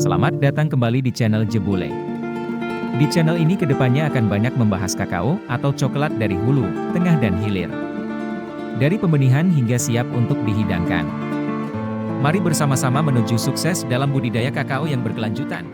Selamat datang kembali di channel Jebule. Di channel ini kedepannya akan banyak membahas kakao atau coklat dari hulu, tengah dan hilir. Dari pembenihan hingga siap untuk dihidangkan. Mari bersama-sama menuju sukses dalam budidaya kakao yang berkelanjutan.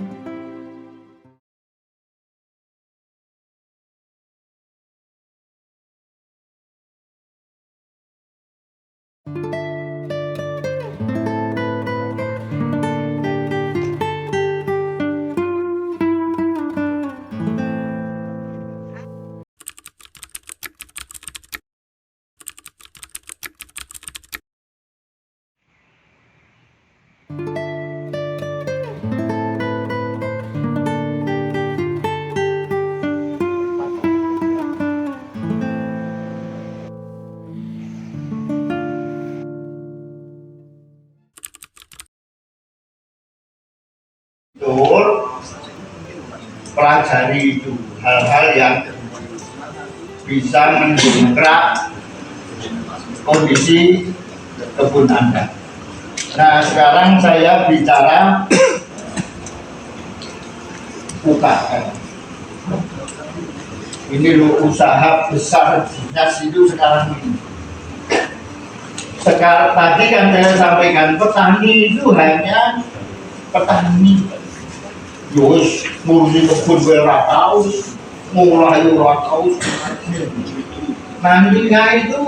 Pelajari itu hal-hal yang bisa mendongkrak kondisi kebun Anda. Nah, sekarang saya bicara UKM. Ini loh usaha besar dinas itu sekarang ini. Sekarang tadi kan saya sampaikan petani itu hanya petani. Yus, ngurusin kebun ora tau, mulai ora tau. Nantinya itu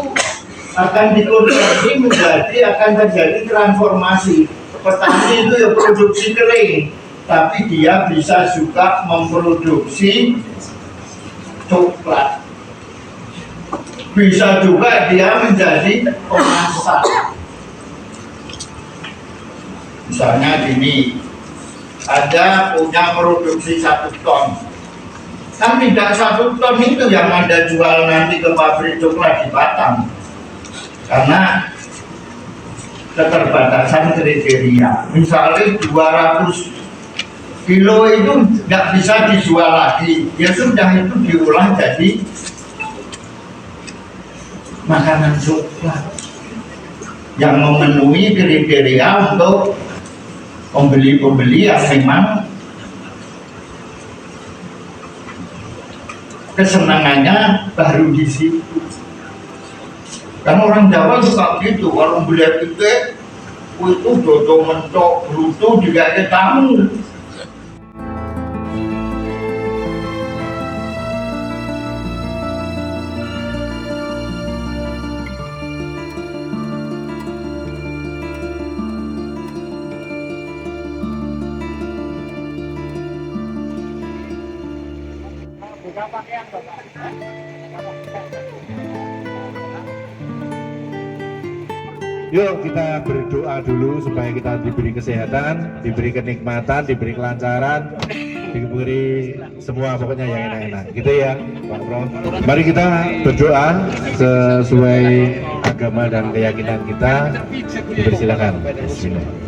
akan dikonversi akan terjadi transformasi. Petani itu ya produksi kering, tapi dia bisa juga memproduksi coklat. Bisa juga dia menjadi pemasak. Misalnya gini, Anda punya produksi 1 ton, kan tidak 1 ton itu yang Anda jual nanti ke pabrik coklat di Batam, karena keterbatasan kriteria. Misalnya 200 kilo itu nggak bisa dijual lagi, ya sudah itu diolah jadi makanan coklat yang memenuhi kriteria untuk pembeli-pembeli yang memang kesenangannya baru di situ. Kan orang Jawa suka gitu, kalau beli itu dodo mentok bruto juga ke tamu. Yuk kita berdoa dulu supaya kita diberi kesehatan, diberi kenikmatan, diberi kelancaran, diberi semua pokoknya yang enak-enak. Gitu ya, Pak Prof. Mari kita berdoa sesuai agama dan keyakinan kita. Dipersilakan. Bismillah.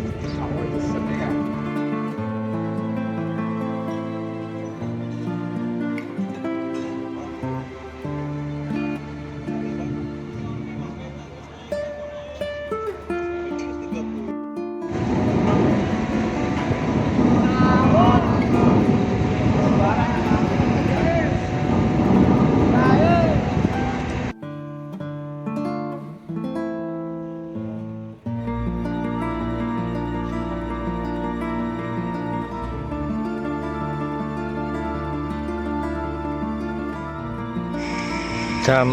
Jam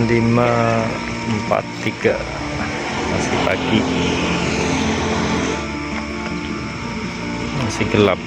5.43 masih pagi, masih gelap.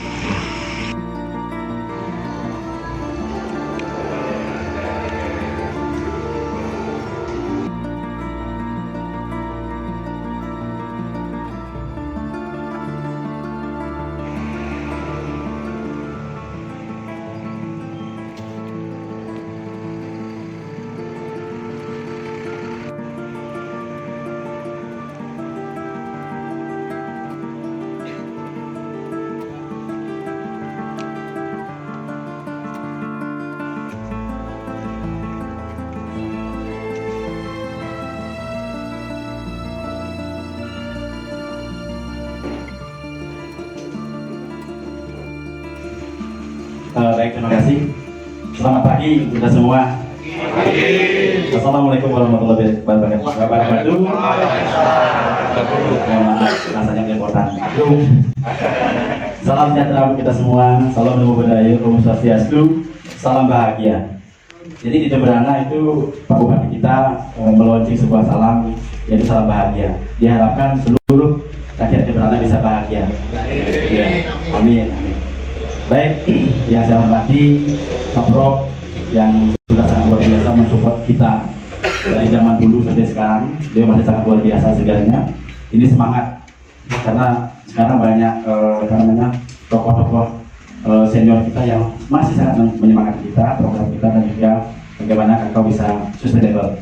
Baik, terima kasih. Selamat pagi kita semua. Assalamualaikum warahmatullahi wabarakatuh. Mohon maaf, rasanya kerepotan. Salam sejahtera untuk kita semua. Salam namo buddhaya, Om Swastiastu. Salam bahagia. Jadi di Jemberana itu Pak Bupati kita meluncurkan sebuah salam, yaitu salam bahagia. Diharapkan seluruh rakyat Jemberana bisa bahagia. Ya, amin. Baik, yang saya hormati Pak Prof yang sudah sangat luar biasa mensupport kita dari zaman dulu sampai sekarang. Dia masih sangat luar biasa segalanya. Ini semangat karena sekarang banyak tokoh-tokoh senior kita yang masih sangat menyemangati kita, program kita, dan juga bagaimana kakao bisa sustainable.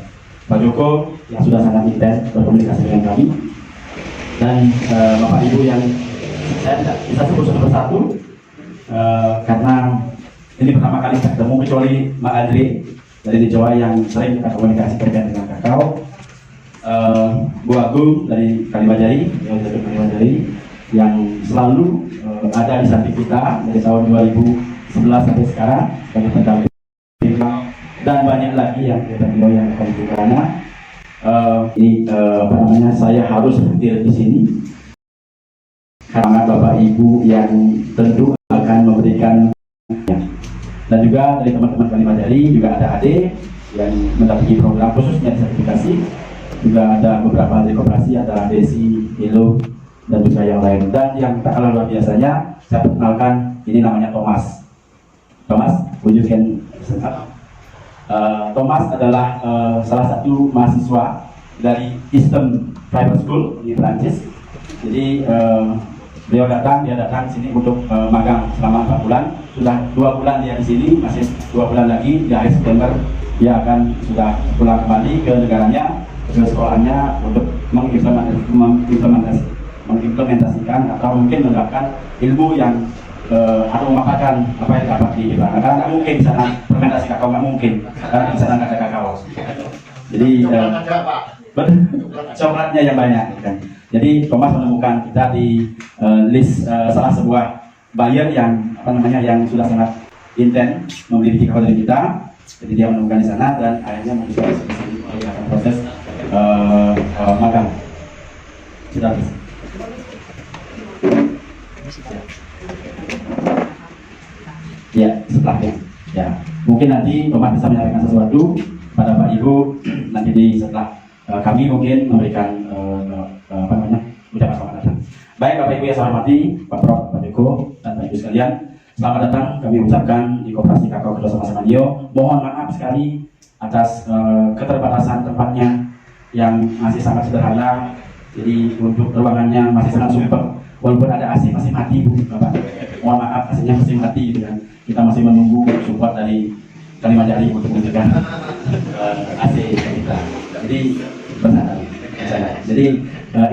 Pak Joko yang sudah sangat intens berkomunikasi dengan kami, dan Bapak Ibu yang saya tidak bisa sebut satu persatu karena ini pertama kali kita ketemu, kecuali Mbak Adri dari di Jawa yang sering kita komunikasi terkait dengan kakao, Bu Agung dari Kalimajari, yang selalu ada di samping kita dari tahun 2011 sampai sekarang sebagai pendamping, dan banyak lagi yang beliau yang akan berkana. Ini saya harus hadir di sini karena Bapak Ibu yang tentu akan memberikan, dan juga dari teman-teman Kalimajari juga ada Ade yang mendampingi program khususnya sertifikasi, juga ada beberapa dari koperasi, ada Desi, Ilo, dan juga yang lain. Dan yang tak kalah luar biasanya, saya perkenalkan, ini namanya Thomas. Thomas, wujudkan Thomas adalah salah satu mahasiswa dari Eastern Private School di Prancis. Jadi dia datang sini untuk magang selama 4 bulan. Sudah 2 bulan dia di sini, masih 2 bulan lagi di akhir September dia akan sudah pulang kembali ke negaranya, ke sekolahnya untuk mengimplementasikan atau mungkin menerapkan ilmu yang atau memaparkan apa yang dapat di Jemberana. Karena nggak mungkin di sana fermentasi kakao, nggak mungkin karena di sana nggak ada kakao. Jadi coklatnya yang banyak kan. Jadi Thomas menemukan kita di list salah sebuah buyer yang yang sudah sangat intens membeli kakao dari kita. Jadi dia menemukan di sana dan akhirnya menjadi proses magang. Sudah. Ya, setelahnya. Ya, mungkin nanti Thomas bisa menyampaikan sesuatu pada Pak Ibu nanti setelah kami mungkin memberikan ucapan selamat datang. Baik Bapak Ibu yang saya hormati, Pak Prof, Pak Joko, dan Pak Ibu sekalian, selamat datang kami ucapkan di Koperasi Kakao Kedua Sama Samandio. Mohon maaf sekali atas keterbatasan tempatnya yang masih sangat sederhana. Jadi untuk ruangannya masih sangat sumpah. Walaupun ada AC masih mati Bu, Bapak. Mohon maaf, AC-nya masih mati gitu kan. Kita masih menunggu support dari Kalimajari untuk mencegah AC kita. Jadi benar. Jadi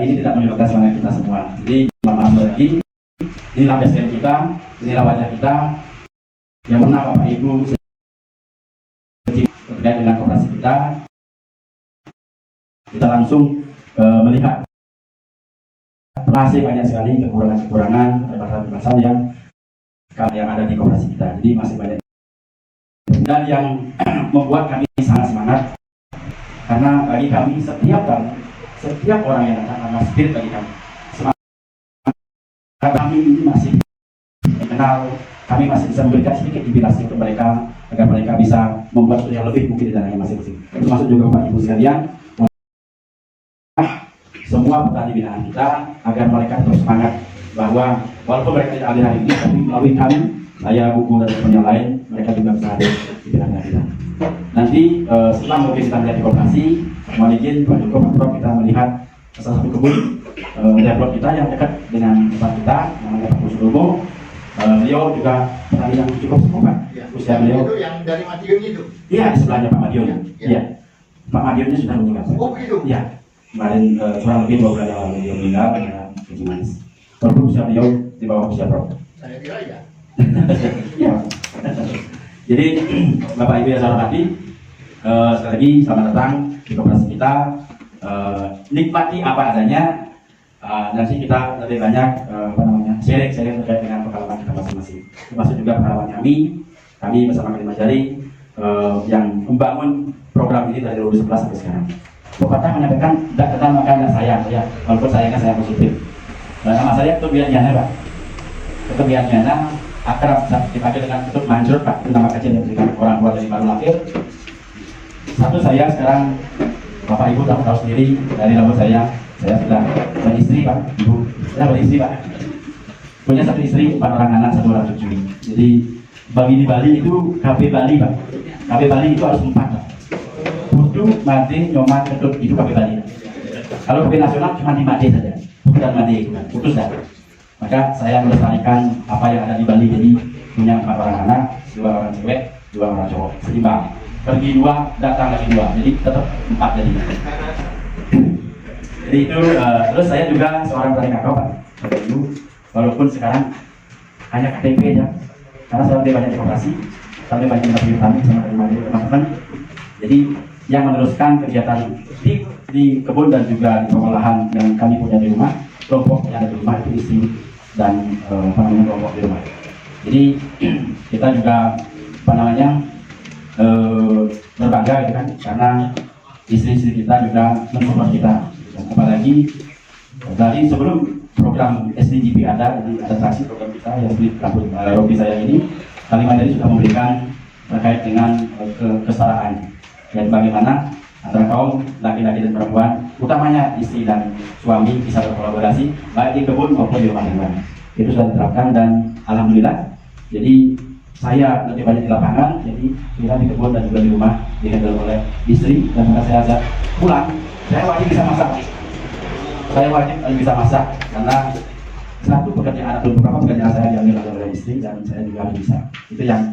ini tidak menyebabkan semangat kita semua. Jadi mohon maaf lagi. Inilah BSM kita, inilah wajah kita yang pernah Bapak Ibu terkait dengan koperasi kita. Kita langsung melihat masih banyak sekali kekurangan-kekurangan masalah yang ada di koperasi kita. Jadi masih banyak, dan yang membuat kami sangat semangat karena bagi kami setiap orang yang datang karena spirit bagi kami semangat. Kami ini masih kenal, kami masih bisa memberikan sedikit inspirasi untuk mereka agar mereka bisa membuat sesuatu yang lebih mungkin di dalamnya masing-masing. Termasuk juga Bapak Ibu sekalian, semua petani binaan kita agar mereka terus semangat bahwa walaupun mereka tidak hadir hari ini, tapi melalui kami, saya, Buku, dan teman yang lain, mereka juga bisa hadir di binaan kita. Nanti setelah mungkin kita melihat di koperasi, mohon izin Pak Joko, Pak Prof, kita melihat salah satu kebun develop kita yang dekat dengan tempat kita, namanya Pak Kusudomo. Beliau juga petani yang cukup semangat. Usia beliau itu yang dari Madiun itu? Iya, di sebelahnya Pak Madiun. Iya. Pak Madiunnya sudah meninggal. Oh begitu? Iya. Kemarin kurang lebih 2 bulan yang lalu dia meninggal karena kencing manis. Walaupun usia beliau di bawah usia Prof. Saya kira ya. Iya. Jadi Bapak Ibu yang saya hormati, sekali lagi selamat datang di koperasi kita. Nikmati apa adanya. Nanti kita lebih banyak sharing terkait dengan pengalaman kita masing-masing. Termasuk juga pengalaman kami kami bersama Kelima Jari yang membangun program ini dari 2011 sampai sekarang. Pepatah menyampaikan tidak kenal maka tidak sayang, ya. Walaupun sayangnya saya positif. Nama saya Ketut Wianjana, Pak. Ketut Wianjana akrab dipanggil dengan Ketut Manjur, Pak. Itu nama kecil yang diberikan orang tua dari baru lahir. Satu, saya sekarang Bapak Ibu tahu sendiri dari rambut saya sudah beristri, Pak. Ibu, saya beristri, Pak. Punya satu istri, 4 orang anak, 1 orang cucu. Jadi bagi di Bali itu KB Bali, Pak. KB Bali itu harus 4, Pak. Butuh, Made, Nyoman, Ketut, itu KB Bali. Kalau KB nasional cuma 5D saja, bukan Made, putus dah. Maka saya melestarikan apa yang ada di Bali, jadi punya 4 orang anak, 2 orang cewek, 2 orang cowok, seimbang. Pergi 2, datang lagi 2, jadi tetap 4 jadi. Jadi itu, terus saya juga seorang petani kakao, Pak. Walaupun sekarang hanya KTP aja, karena saya lebih banyak di koperasi, sampai banyak di petani sama teman-teman. Jadi yang meneruskan kegiatan di kebun dan juga di pengolahan yang kami punya di rumah, kelompok yang ada di rumah itu istri dan kelompok di rumah. Jadi kita juga berbangga gitu kan, karena istri-istri kita juga mensupport kita. Dan apalagi dari sebelum program SDGP ada, jadi ada traksi program kita yang di kampus Robi saya ini, Kelima Jari sudah memberikan terkait dengan kesetaraan dan bagaimana antara kaum laki-laki dan perempuan, utamanya istri dan suami bisa berkolaborasi baik di kebun maupun di rumah tangga. Itu sudah diterapkan dan alhamdulillah. Jadi saya lebih banyak di lapangan, jadi kita di kebun dan juga di rumah dihandle oleh istri, dan ketika saya ajak pulang, saya wajib bisa masak. Saya wajib bisa masak karena satu pekerjaan atau beberapa pekerjaan saya diambil oleh istri dan saya juga harus bisa. Itu yang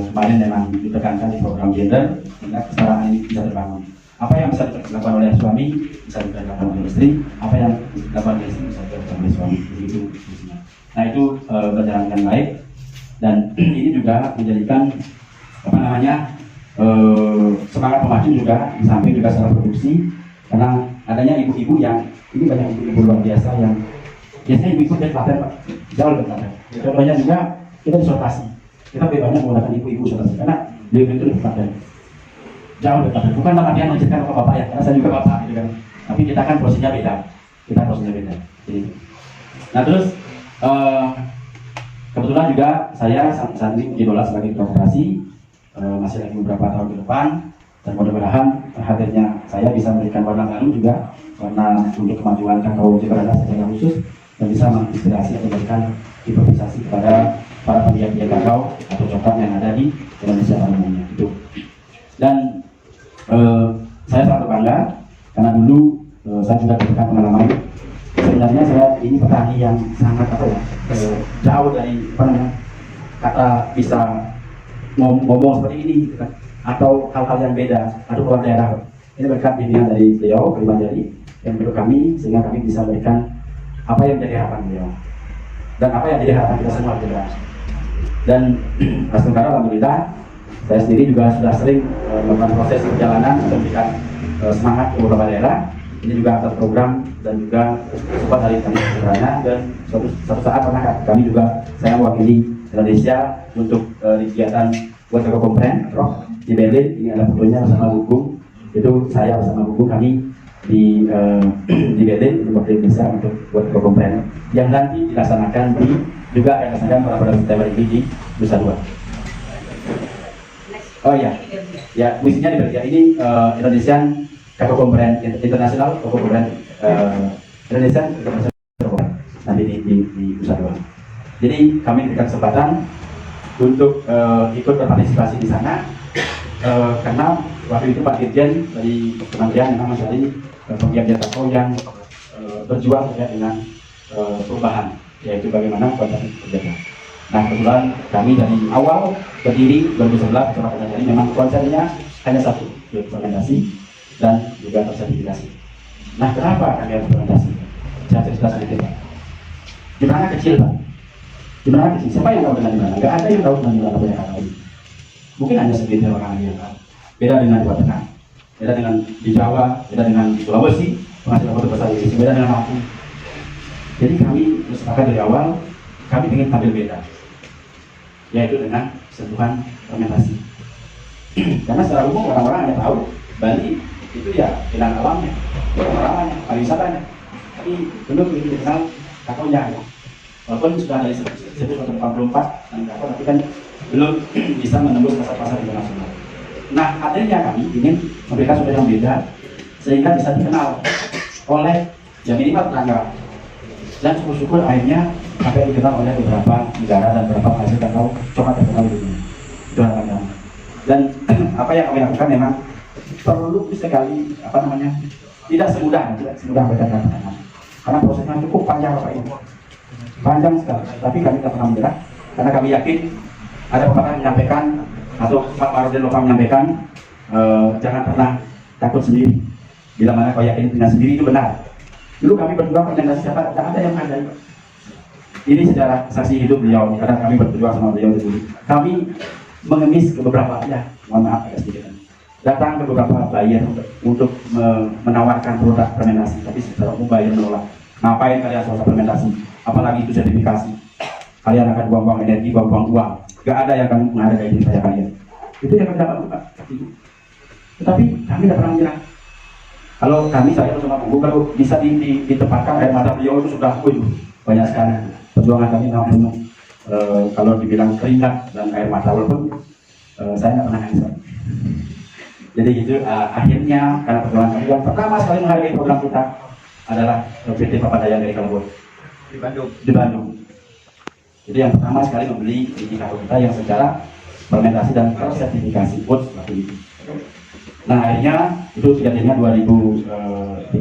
kemarin memang ditekankan di program gender, sehingga kesetaraan ini bisa terbangun. Apa yang bisa dilakukan oleh suami bisa dilakukan oleh istri, apa yang dilakukan oleh istri bisa dilakukan oleh suami. Begitu fungsinya. Nah itu berjalan dengan baik, dan ini juga menjadikan semangat pemacu juga di samping juga secara produksi, karena adanya ibu-ibu yang ini banyak ibu-ibu luar biasa yang biasanya ibu-ibu dari Klaten, Pak, jauh lebih Klaten. Contohnya juga kita disortasi. Kita lebih banyak menggunakan ibu-ibu sortasi karena beliau itu lebih Klaten, jauh lebih Klaten. Bukan nama dia menceritakan ke bapak ya, karena saya juga bapak gitu kan. Tapi kita kan posisinya beda, Jadi, nah terus kebetulan juga saya saat ini didola sebagai ketua koperasi, masih lagi beberapa tahun ke depan, dan mudah-mudahan hadirnya saya bisa memberikan warna baru juga, warna untuk kemajuan kakao Jepara secara khusus, dan bisa menginspirasi atau memberikan improvisasi kepada para penggiat kakao atau coklat yang ada di Indonesia pada umumnya itu. Dan saya sangat bangga karena dulu saya juga diberikan pengalaman. Sebenarnya saya ini petani yang sangat jauh dari kata bisa ngomong seperti ini gitu kan, atau hal-hal yang beda atau keluar daerah. Ini berkat bimbingan dari beliau, Kelima Jari, yang menurut kami, sehingga kami bisa memberikan apa yang menjadi harapan beliau dan apa yang menjadi harapan kita semua juga. Dan alhamdulillah saya sendiri juga sudah sering melakukan proses perjalanan memberikan semangat ke beberapa daerah. Ini juga atas program dan juga support dari kami sebenarnya, dan suatu saat pernah kami juga, saya mewakili Indonesia untuk kegiatan buat kakao kompren di Berlin. Ini ada fotonya bersama Gugung, itu saya bersama Gugung kami di Berlin mewakili Indonesia untuk buat kakao kompren yang nanti dilaksanakan juga yang dilaksanakan pada September ini di Nusa Dua. Oh ya, misinya di Belgia ini Indonesian kakao kompren internasional, kakao kompren Indonesia nanti di Nusa Dua. Jadi kami diberikan kesempatan untuk ikut berpartisipasi di sana, karena waktu itu Pak Dirjen dari Kementerian memang mencari penggiat kakao yang berjuang terkait dengan perubahan, yaitu bagaimana kualitas kerja. Nah kebetulan kami dari awal berdiri 2011 Kelima Jari memang konsepnya hanya satu, yaitu fermentasi dan juga tersertifikasi. Nah kenapa kami harus fermentasi? Saya cerita sedikit, Pak. Gimana kecil, Pak? Gimana kecil? Siapa yang tahu dengan gimana? Gak ada yang tahu dengan gimana punya kakao ini. Mungkin hanya segelintir orang yang tahu. Beda dengan Jawa Tengah, beda dengan di Jawa, beda dengan di Sulawesi, penghasil kakao terbesar di Indonesia, beda dengan Lampung. Jadi kami sepakat dari awal, kami ingin tampil beda. yaitu dengan sentuhan fermentasi. Karena secara umum orang-orang hanya tahu Bali itu ya keindahan alamnya, pengalamannya, pariwisatanya, tapi belum begitu dikenal kakaonya. Walaupun sudah dari 1984 dan kakao, tapi kan belum bisa menembus pasar-pasar internasional. Nah, akhirnya kami ingin memberikan sesuatu yang beda sehingga bisa dikenal oleh yang minimal tetangga, dan syukur-syukur akhirnya sampai dikenal oleh beberapa negara dan beberapa penghasil kakao coklat terkenal di dunia. Itu harapan kami. Dan apa yang kami lakukan memang perlu sekali tidak semudah mereka katakan, karena prosesnya cukup panjang Bapak Ibu, panjang sekali. Tapi kami tidak pernah menyerah karena kami yakin ada pepatah menyampaikan atau Pak Marudin Lopa menyampaikan jangan pernah takut sendiri. Bila mana kau yakin dengan sendiri itu benar. Dulu kami berdua presentasi siapa, tidak ada yang menghargai. Ini sejarah saksi hidup beliau, karena kami berdua sama beliau dulu. Kami mengemis ke beberapa, ya mohon maaf agak sedikit, datang ke beberapa buyer untuk menawarkan produk fermentasi, tapi secara umum buyer menolak. Ngapain kalian swasta fermentasi? Apalagi itu sertifikasi. Kalian akan buang-buang energi, buang-buang uang. Gak ada yang akan menghargai diri saya kalian. Itu yang kami dapat Pak. Tetapi kami tidak pernah menyerah. Kalau kami, saya bersama Bu, kalau bisa ditempatkan air mata beliau itu sudah banyak sekali. Perjuangan kami memang penuh. Kalau dibilang keringat dan air mata, walaupun saya nggak pernah nangis. Jadi gitu, akhirnya karena perjuangan kami yang pertama sekali menghargai program kita adalah PT Papadaya dari Kalbut di Bandung. Jadi yang pertama sekali membeli biji kakao kita yang secara fermentasi dan tersertifikasi WOTS seperti itu. Nah akhirnya itu kejadiannya 2013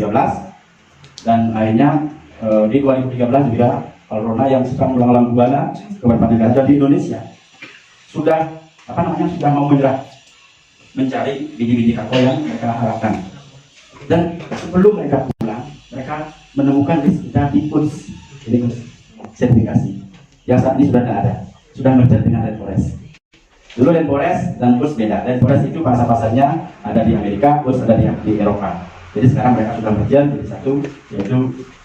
dan akhirnya di 2013 juga Corona yang sedang melalang buana ke berbagai negara di Indonesia sudah sudah mau mencari biji-biji kakao yang mereka harapkan. Dan sebelum mereka pulang, mereka menemukan list kita di UNS, sertifikasi yang saat ini sudah tidak ada, sudah merger dengan Red Forest. Dulu Red Forest dan UNS beda. Red Forest itu pasar-pasarnya ada di Amerika, UNS ada di Eropa. Jadi sekarang mereka sudah merger jadi satu, yaitu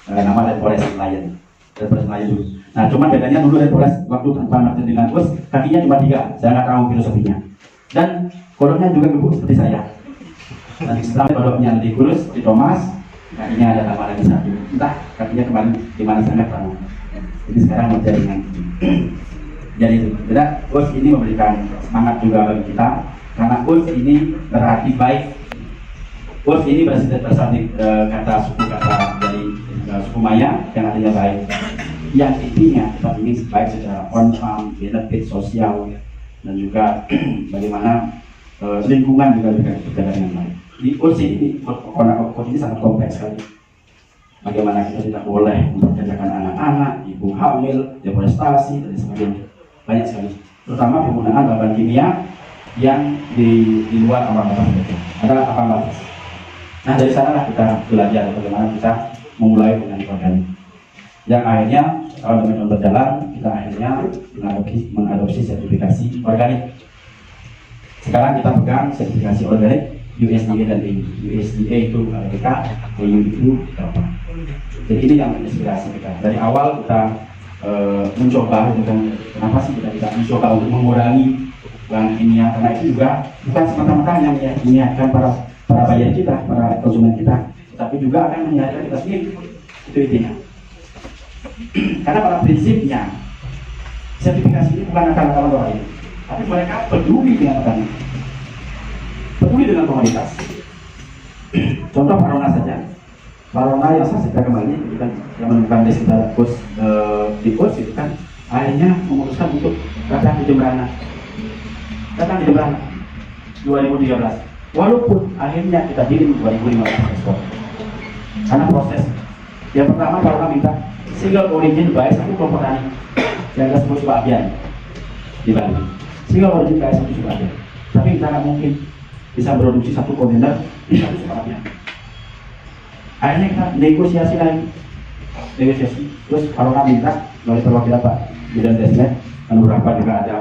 nama Red Forest Lion. Red Forest Lion dulu. Nah, cuma bedanya dulu Red Forest waktu tanpa merger dengan UNS kakinya cuma 3. Saya nggak tahu filosofinya. Dan kodoknya juga gebuk seperti saya. Dan setelah kodoknya lebih kurus, di Thomas, kakinya ada tambah lagi 1. Entah kakinya kembali di mana saya nggak tahu. Jadi sekarang merger dengan jadi itu, UNS ini memberikan semangat juga bagi kita karena UNS ini berarti baik. UNS ini berasal dari suku kata dari suku Maya yang artinya baik. Yang intinya kita ingin baik secara on-farm, benefit sosial dan juga bagaimana lingkungan juga berjalan dengan baik. Di UNS ini sangat kompleks sekali. Bagaimana kita tidak boleh memperkerjakan anak-anak, ibu hamil, deforestasi dan sebagainya. Banyak sekali, terutama penggunaan bahan kimia yang di luar ambang batas mereka. Ada ambang batas. Nah dari sanalah kita belajar bagaimana kita memulai dengan organik. Yang akhirnya kalau demi berjalan, kita akhirnya mengadopsi sertifikasi organik. Sekarang kita pegang sertifikasi organik USDA dan EU. USDA itu Amerika, EU itu Eropa. Jadi ini yang menginspirasi kita. Dari awal kita mencoba, kenapa sih kita tidak mencoba untuk mengurangi bahan kimia, karena itu juga bukan semata-mata yang menyehatkan para buyer kita, para konsumen kita, tapi juga akan menyehatkan kita sendiri. Itu intinya. Karena pada prinsipnya sertifikasi ini bukan akal-akalan orang lain, tapi mereka peduli dengan petani, peduli dengan komunitas. Contoh Parona saja. Parona yang saya cerita kembali, itu kan yang menemukan list kita di pos itu kan akhirnya memutuskan untuk datang di Jemberana 2013. Walaupun akhirnya kita kirim 2015 ekspor. Karena proses yang pertama Parona minta single origin by satu kelompok tani yang kita sebut Subabian di Bali. Single origin by satu Subabian. Tapi kita nggak mungkin bisa produksi satu kontainer di satu Subabian. Akhirnya kita negosiasi lagi, terus Parona minta melalui perwakilan Pak Bidang Desmet, dan beberapa juga ada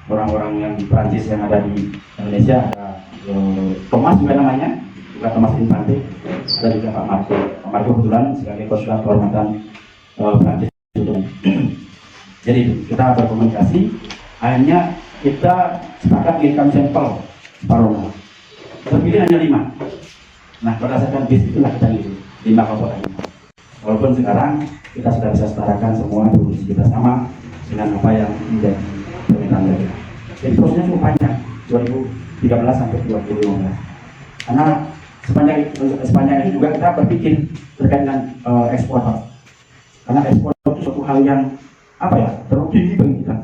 orang-orang yang di Prancis yang ada di Indonesia, ada Thomas juga namanya, juga Thomas Infante, ada juga Pak Marco. Pak Marco kebetulan sebagai konsulat kehormatan Prancis. Jadi kita berkomunikasi Akhirnya kita sepakat kirimkan sampel separuh. Terpilih hanya 5. Nah, berdasarkan bis itulah kita pilih 5 kelompok tadi. Walaupun sekarang kita sudah bisa setarakan semua produksi kita sama dengan apa yang menjadi permintaan mereka. Jadi prosesnya cukup panjang, 2013 sampai 2015. Karena sepanjang ini juga kita berpikir terkait dengan ekspor, Pak. Karena ekspor itu suatu hal yang apa ya, tertinggi bagi kita.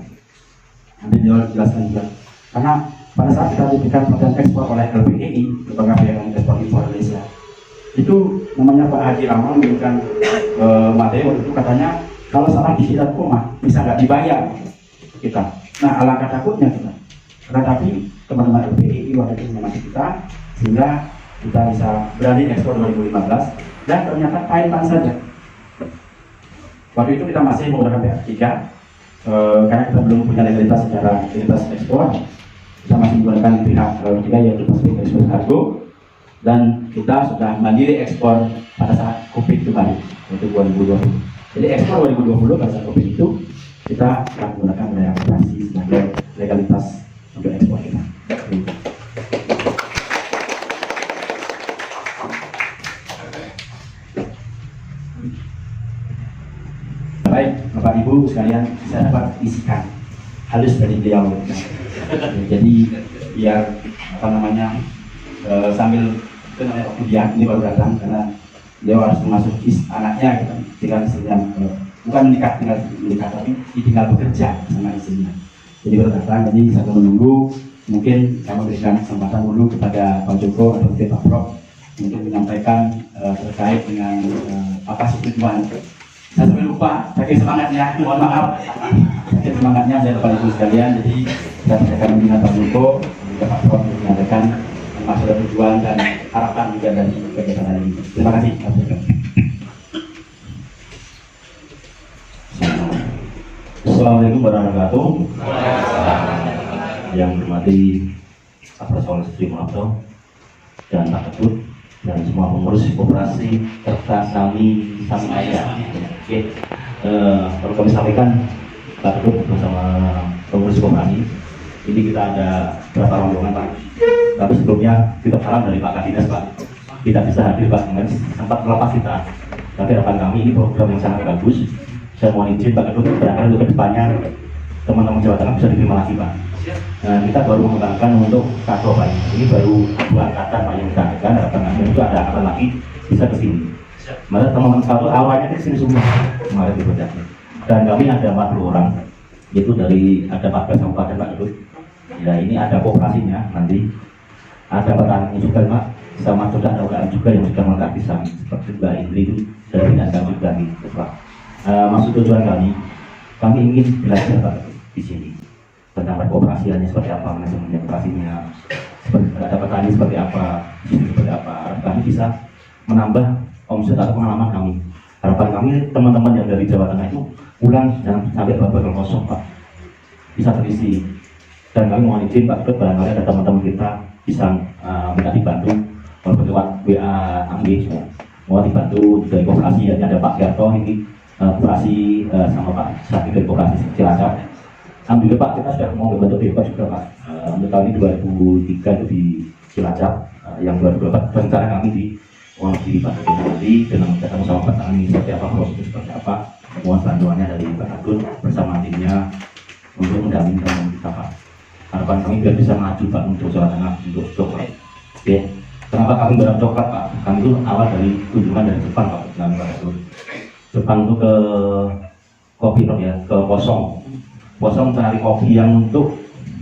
Nanti dia jelaskan juga. Karena pada saat kita diberikan perhatian ekspor oleh LPEI, Lembaga Pengembangan Ekspor Impor Indonesia, itu namanya Pak Haji Ramal memberikan materi waktu itu, katanya kalau salah gizi dan koma bisa nggak dibayar kita. Nah, alangkah takutnya kita. Tetapi teman-teman LPEI waktu itu membantu kita sehingga kita bisa berani ekspor 2015 dan ternyata kaitan saja. Waktu itu kita masih menggunakan PH3 karena kita belum punya legalitas secara legalitas ekspor. Kita masih menggunakan pihak ketiga yaitu Pacific Express Cargo, dan kita sudah mandiri ekspor pada saat COVID kemarin yaitu 2020. Jadi ekspor 2020 pada saat COVID itu kita akan menggunakan wilayah operasi sebagai legalitas untuk ekspor kita. Baik, Bapak Ibu sekalian, saya dapat isikan halus dari beliau. Jadi biar apa namanya sambil kuliah ini baru datang karena beliau harus masuk anaknya gitu. Tinggal istrinya bukan menikah tapi tinggal bekerja sama istrinya. Jadi baru datang, jadi saya menunggu. Mungkin kami berikan kesempatan dulu kepada Pak Joko atau Pak Prof untuk menyampaikan terkait dengan apa sih tujuan. Saya sampai lupa, saking semangatnya, mohon maaf. Saking semangatnya saya lupa itu sekalian, jadi saya akan mengingat Pak Joko, juga Pak Prof untuk menyampaikan maksud dan tujuan dan harapan juga dari kegiatan ini. Terima kasih. Assalamualaikum warahmatullahi wabarakatuh. Yang hormati Pak Profesor Sri Monopto dan Pak Ketut dan semua pengurus koperasi serta kami Samaya. Oke, perlu kami sampaikan Pak Ketut bersama pengurus koperasi. Ini kita ada berapa rombongan Pak. Tapi sebelumnya kita salam dari Pak Kadinas Pak. Tidak bisa hadir Pak, sempat melepas kita. Tapi harapan kami ini program yang sangat bagus. Saya mohon izin Pak Ketut, barangkali untuk kedepannya teman-teman Jawa Tengah bisa diterima lagi Pak. Nah, kita baru mengembangkan untuk Kato Pak. Ini baru 2 angkatan Pak yang kita adakan. Harapan kami itu ada angkatan lagi bisa ke sini. Maka teman-teman Kato awalnya di sini semua kemarin di Bojaki. Dan kami ada 40 orang, yaitu dari ada 14 kabupaten Pak Ketut. Ya ini ada kooperasinya nanti. Ada petani juga Pak, sama juga ada UKM juga yang sudah melengkapi kami seperti Mbak Indri itu sudah diingatkan juga gitu Pak. Maksud tujuan kami ingin belajar Pak di sini tentang perkooperasiannya seperti apa, manajemen operasinya, ada petani seperti apa, seperti apa. Kami bisa menambah omset atau pengalaman kami. Harapan kami teman-teman yang dari Jawa Tengah itu pulang jangan sampai bakal kosong Pak, bisa terisi. Dan kami mohon izin Pak Ketut, barangkali ada teman-teman kita bisa minta dibantu lewat WA Anggi, mau dibantu dari koperasi. Ya, ada Pak Gerto ini koperasi sama Pak Sakit dari koperasi Cilacap. Alhamdulillah Pak, kita sudah mau membantu Dewa juga Pak. Untuk tahun ini 2003 itu di Cilacap, yang 2024 rencana kami di Wonogiri Pak. Nanti dengan ketemu sama petani seperti apa, proses seperti apa, mohon bantuannya dari Pak Agun bersama timnya untuk mendampingi teman kita Pak. Harapan kami biar bisa maju Pak untuk Jawa Tengah untuk coklat. Oke, kenapa kami berharap coklat Pak? Kami itu awal dari kunjungan dari Jepang Pak. Jepang itu ke kopi ya, ke Kosong cari kopi yang untuk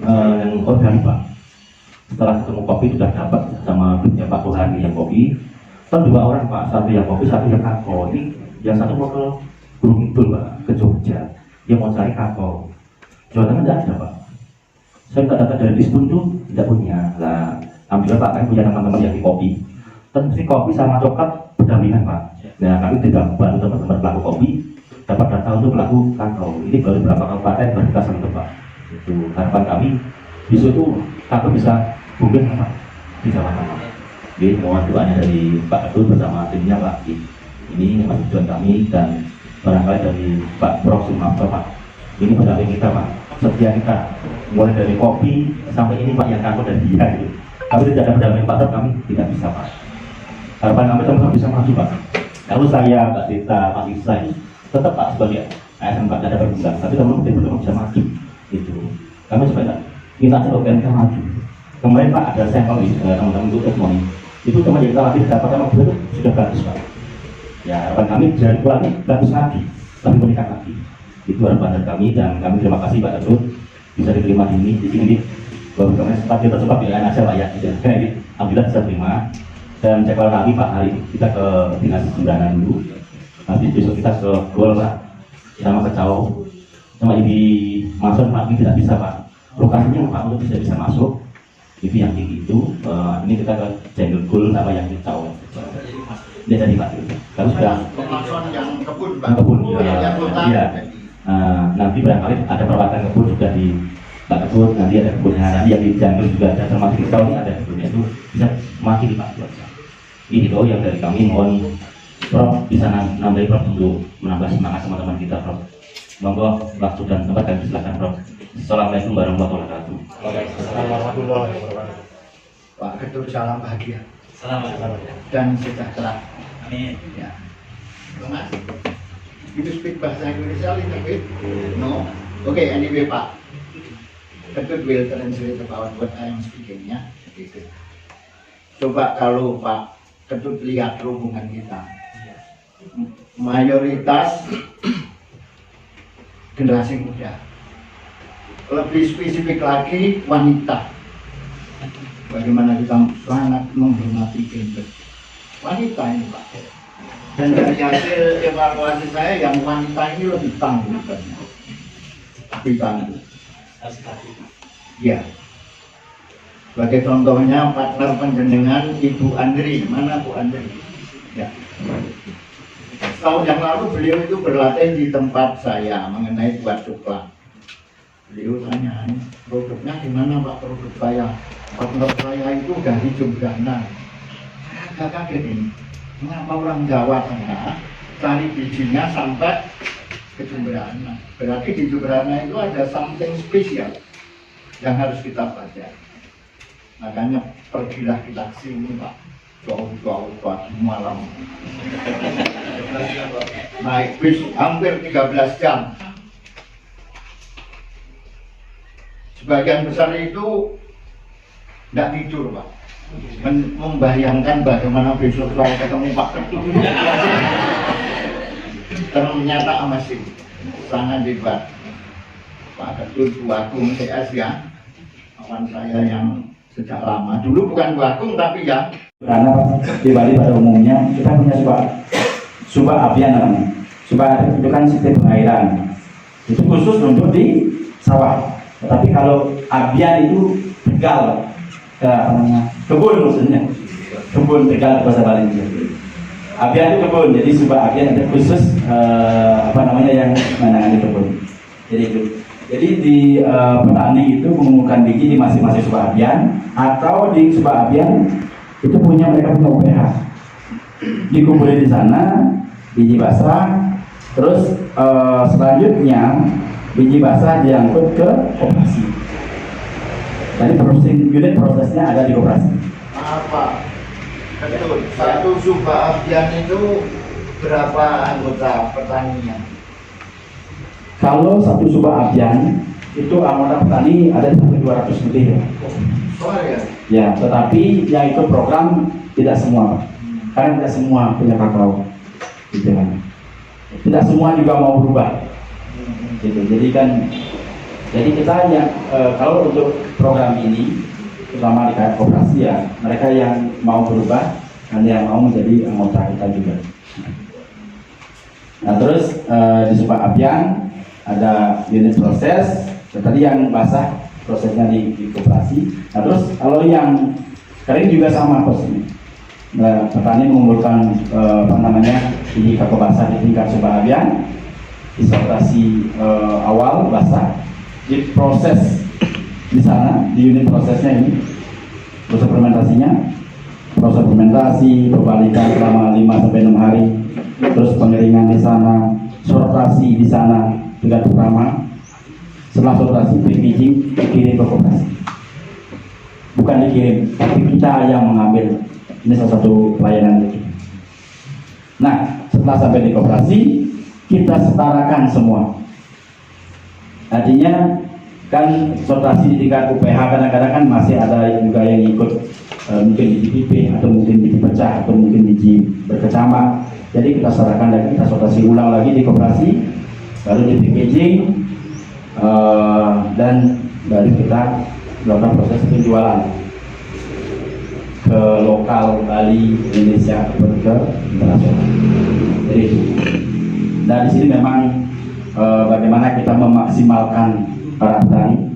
yang organik Pak. Setelah ketemu kopi sudah dapat sama grupnya Pak Kohani yang kopi. Kan 2 orang Pak, satu yang kopi, satu yang kakao. Ini yang satu mau ke Gunung Kidul Pak, ke Jogja. Dia mau cari kakao. Jawa Tengah tidak ada Pak. Saya minta data dari Dispun itu tidak punya. Lah, alhamdulillah Pak, kami punya teman-teman yang di kopi. Dan si kopi sama coklat berdampingan Pak. Nah, kami tidak bantu teman-teman pelaku kopi dapat data untuk pelaku kakao. Ini baru beberapa kabupaten baru kita sentuh Pak. Itu harapan kami besok itu kakao bisa booming Pak di Jawa Tengah. Jadi mohon doanya dari Pak Ketut bersama timnya Pak. Ini tujuan kami dan barangkali dari Pak Prof Sumarto Pak. Ini pendamping kita Pak. setia kita, mulai dari kopi sampai ini Pak yang kantor dan dia gitu. Kami tidak ada pendamping Pak Rob, kami tidak bisa Pak. Harapan kami teman-teman bisa maju Pak. Kalau saya, Mbak Dita, Mas Isai, tetap Pak sebagai ASN Pak ada berguna, tapi teman-teman betul-betul bisa maju. Gitu. Kami coba minta aja OPMK maju. Kemarin Pak ada sampel teman-teman itu testimoni. Itu teman yang kita latih dapatkan mobil itu sudah bagus Pak. Ya harapan kami jangan kurang bagus lagi, lebih meningkat lagi. Itu harapan dari kami dan kami terima kasih Pak Ketut bisa diterima di sini. Baru kami sempat kita coba pilihan aja Pak ya. Jadi alhamdulillah bisa terima. Dan jadwal kami Pak hari kita ke dinas Jemberana dulu. Nanti besok kita ke Gol Pak, sama ke Cau. Sama Ibi masuk Pak ini tidak bisa Pak. Lokasinya Pak untuk bisa masuk. Ibi yang tinggi itu, ini kita ke Jenggol Gol sama yang di Cau. Dia jadi Pak. Kami sudah Pemason yang kebun Pak. kebun. Yang hutan. Iya. Nanti barangkali ada perawatan kebun juga di Pak Ketut. Nanti ada kebunnya nanti yang di Jenggol juga ada termasuk di Cau ini ada kebunnya itu bisa mati di Pak. Ini itu yang dari kami, mohon Prof bisa nambahin Prof untuk menambah semangat teman-teman kita Prof. Monggo waktu dan tempat kami silakan Prof. Assalamualaikum warahmatullahi wabarakatuh. Assalamualaikum warahmatullahi wabarakatuh. Pak Ketut salam bahagia Selamat. dan sejahtera. Amin. Ya. Mas, you speak bahasa Indonesia a little bit? No? Okay, anyway Pak. Ketut will translate about what I am speaking ya. Gitu. Coba kalau Pak Ketut lihat hubungan kita, mayoritas generasi muda, lebih spesifik lagi wanita. Bagaimana kita sangat menghormati gender wanita ini Pak. Dan dari hasil evaluasi saya yang wanita ini lebih tangguh, lebih tangguh. Ya. Sebagai contohnya partner penjenengan Ibu Andri, mana Bu Andri? Ya. Setahun yang lalu beliau itu berlatih di tempat saya mengenai buat coklat. Beliau tanya, produknya gimana Pak produk saya? Partner saya itu dari Jemberana. Agak kaget ini. Mengapa orang Jawa Tengah cari bijinya sampai ke Jemberana? Berarti di Jemberana itu ada something spesial yang harus kita pelajari. Makanya pergilah kita ke sini Pak, jauh-jauh pagi malam. Naik bis hampir 13 jam. Sebagian besar itu tidak tidur Pak, membayangkan bagaimana besok saya ketemu Pak Ketut. Ternyata masih sangat hebat. Pak Ketut Agung CS ya, kawan saya yang sejak lama, dulu bukan Agung tapi ya. Karena di Bali pada umumnya kita punya subak apian namanya. Subak apian itu kan sistem pengairan. Itu khusus untuk di sawah. Tetapi kalau apian itu tegal ke kebun maksudnya. Kebun tegal bahasa Bali. Apian itu kebun, jadi subak apian itu khusus yang menangani kebun. Jadi itu. Jadi di petani itu mengumpulkan biji di masing-masing subak apian atau di subak apian itu mereka punya UPH. Dikumpulin di sana biji basah, terus selanjutnya biji basah diangkut ke koperasi. Jadi unit prosesnya ada di koperasi. Apa? Betul. Satu subak apian itu berapa anggota petaninya? Kalau satu subak apian itu anggota petani ada sampai 200 lebih ya. Sorry ya. Ya, tetapi yang itu program tidak semua, karena tidak semua punya kakao, gitu kan. Tidak semua juga mau berubah, gitu. Jadi kita yang kalau untuk program ini, terutama di koperasi ya, mereka yang mau berubah dan yang mau menjadi anggota kita juga. Nah terus di subak apian ada unit proses, tadi yang basah prosesnya di koperasi. Nah terus kalau yang kering juga sama prosesnya. Nah, petani mengumpulkan biji kakao basah di tingkat subak apian, disortasi awal basah, diproses di sana di unit prosesnya ini, proses fermentasi, perbalikan selama 5-6 hari, terus pengeringan di sana, sortasi di sana tingkat pertama, setelah operasi packaging dikirim ke koperasi. Bukan dikirim, tapi kita yang mengambil. Ini salah satu pelayanan kita. Nah, setelah sampai di koperasi, kita setarakan semua. Artinya kan sortasi di tingkat UPH kadang-kadang kan masih ada juga yang ikut mungkin di DPP atau mungkin di pecah atau mungkin di berkecamatan. Jadi kita serahkan lagi, kita sortasi ulang lagi di koperasi, baru di packaging, dan baru kita melakukan proses penjualan ke lokal Bali, Indonesia ataupun ke internasional. Jadi itu. Dan di sini memang bagaimana kita memaksimalkan para petani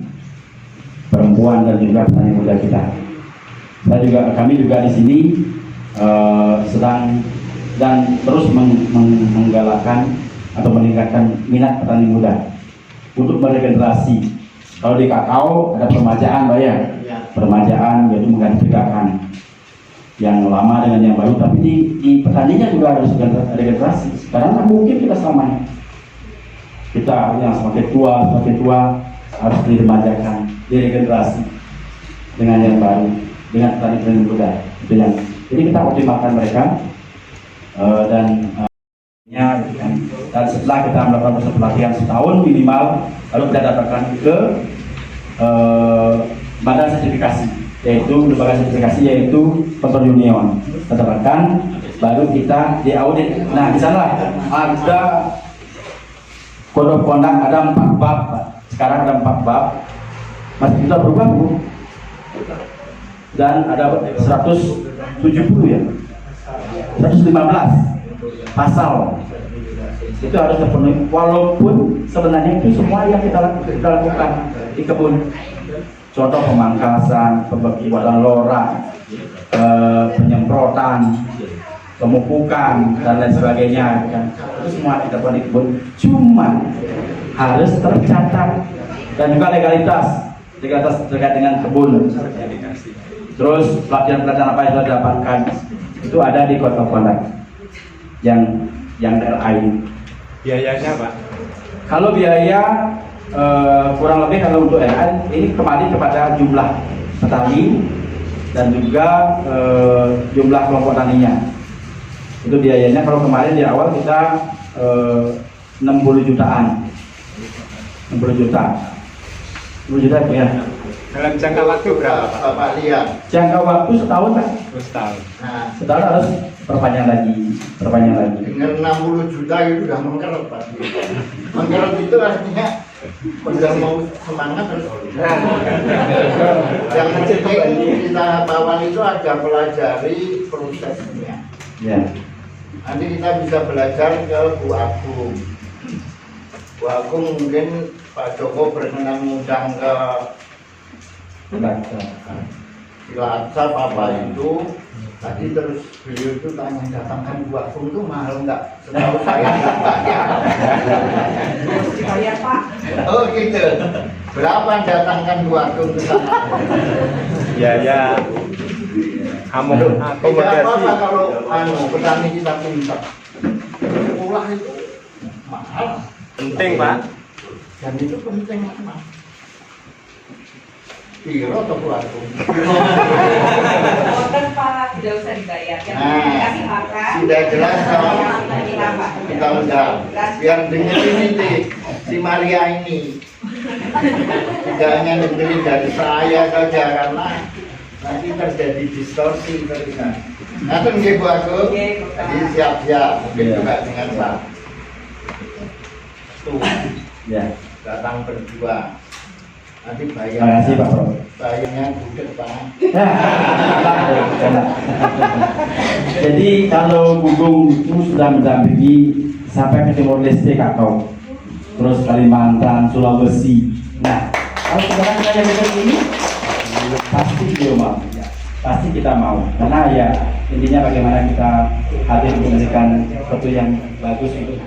perempuan dan juga petani muda kita. Kami juga di sini sedang dan terus menggalakkan atau meningkatkan minat petani muda untuk meregenerasi. Kalau di kakao ada permajaan, Pak ya, permajaan yaitu menggantikan yang lama dengan yang baru. Tapi di petaninya juga harus regenerasi. Karena mungkin kita selamanya kita yang semakin tua harus diremajakan, diregenerasi dengan yang baru, dengan petani-petani muda. Itu yang jadi kita optimalkan mereka dan setelah kita melakukan proses pelatihan setahun minimal, lalu kita datangkan ke badan sertifikasi, yaitu lembaga sertifikasi yaitu Kontrol Union. Kita dapatkan, baru kita diaudit. Nah, di sana ada kode of conduct, ada 4 bab. Sekarang ada 4 bab. Masih bisa berubah, Bu. Dan ada 170 ya. 115 pasal. Itu harus terpenuhi, walaupun sebenarnya itu semua yang kita lakukan di kebun. Contoh pemangkasan, pembuatan lora, penyemprotan, pemupukan dan lain sebagainya kan. Itu semua kita lakukan di kebun. Cuma harus tercatat dan juga legalitas terkait dengan kebun. Terus pelatihan-pelatihan apa yang sudah didapatkan itu ada di Kota Kondak yang RI. Biayanya, Pak? Kalau biaya kurang lebih kalau untuk RI ini kembali kepada jumlah petani dan juga jumlah kelompok taninya. Itu biayanya. Kalau kemarin di awal kita 60 jutaan. 60 juta. 60 juta ya. Dalam jangka waktu berapa, Pak? Bapak lihat. Jangka waktu setahun kan? Setahun. Nah, Setahun harus perpanjang lagi. dengan 60 juta itu udah mengkerut, Pak. Mengkerut itu artinya udah mau semangat terus. Yang penting kita bawah itu ada pelajari prosesnya. Ya. Nanti kita bisa belajar ke Bu Agung. Bu Agung mungkin Pak Joko berkenan ngundang ke Cilacap apa itu. Tadi terus beliau itu tanya, datangkan Bu Agung itu mahal enggak? Setahu saya Dibayar, Pak. oh gitu. Berapa datangkan Bu Agung ke sana? Biaya Tidak akomodasi. apa-apa kalau petani kita minta. Sekolah itu mahal. Penting, Pak. Dan itu penting mas. Piro atau Bu Agung? Order, Pak, tidak usah dibayar. Yang penting kasih makan. Sudah jelas dong. Pak. Kita undang. Biar dengerin ini si Maria ini. Tidak hanya dengerin dari saya saja karena nanti terjadi distorsi ketika. Nanti nggih Bu Agung. Jadi siap-siap mungkin juga dengan Pak. Tuh. Ya. Datang berdua. Nanti bayar. Terima kasih Pak Prof. Bayarnya budek Pak. Jadi kalau Gugum itu sudah mendampingi sampai ke Timor Leste kakao, terus Kalimantan, Sulawesi. Nah, kalau sekarang kita yang ini pasti beliau mau, pasti kita mau. Karena ya intinya bagaimana kita hadir memberikan sesuatu yang bagus untuk